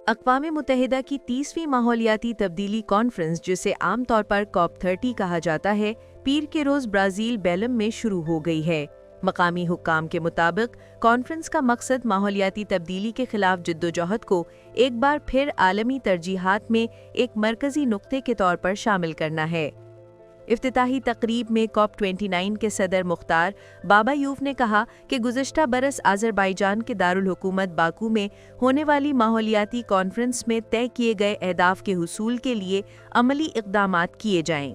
اقوام متحدہ کی 30ویں ماحولیاتی تبدیلی کانفرنس، جسے عام طور پر COP30 کہا جاتا ہے، پیر کے روز برازیل بیلم میں شروع ہو گئی ہے۔ مقامی حکام کے مطابق کانفرنس کا مقصد ماحولیاتی تبدیلی کے خلاف جدوجہد کو ایک بار پھر عالمی ترجیحات میں ایک مرکزی نقطے کے طور پر شامل کرنا ہے۔ افتتاحی تقریب میں COP29 کے صدر مختار بابایوف نے کہا کہ گزشتہ برس آذربائیجان کے دارالحکومت باکو میں ہونے والی ماحولیاتی کانفرنس میں طے کیے گئے اہداف کے حصول کے لیے عملی اقدامات کیے جائیں۔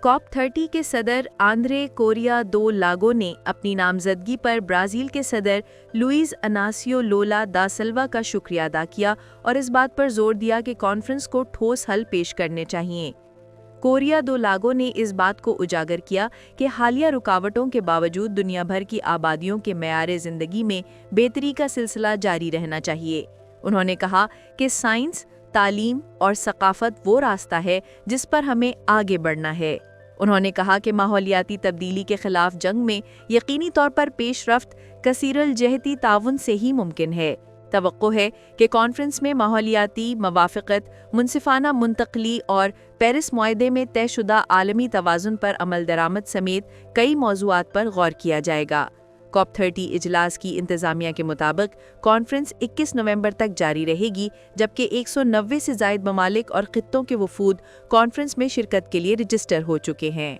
COP30 کے صدر آندرے کوریا دو لاگو نے اپنی نامزدگی پر برازیل کے صدر لوئیز اناسیو لولا دا سلوا کا شکریہ ادا کیا اور اس بات پر زور دیا کہ کانفرنس کو ٹھوس حل پیش کرنے چاہئیں۔ کوریا دو لاگو نے اس بات کو اجاگر کیا کہ حالیہ رکاوٹوں کے باوجود دنیا بھر کی آبادیوں کے معیار زندگی میں بہتری کا سلسلہ جاری رہنا چاہیے۔ انہوں نے کہا کہ سائنس، تعلیم اور ثقافت وہ راستہ ہے جس پر ہمیں آگے بڑھنا ہے۔ انہوں نے کہا کہ ماحولیاتی تبدیلی کے خلاف جنگ میں یقینی طور پر پیش رفت کثیر الجہتی تعاون سے ہی ممکن ہے۔ توقع ہے کہ کانفرنس میں ماحولیاتی موافقت، منصفانہ منتقلی اور پیرس معاہدے میں طے شدہ عالمی توازن پر عمل درآمد سمیت کئی موضوعات پر غور کیا جائے گا۔ COP30 اجلاس کی انتظامیہ کے مطابق کانفرنس 21 نومبر تک جاری رہے گی، جبکہ 190 سے زائد ممالک اور خطوں کے وفود کانفرنس میں شرکت کے لیے رجسٹر ہو چکے ہیں۔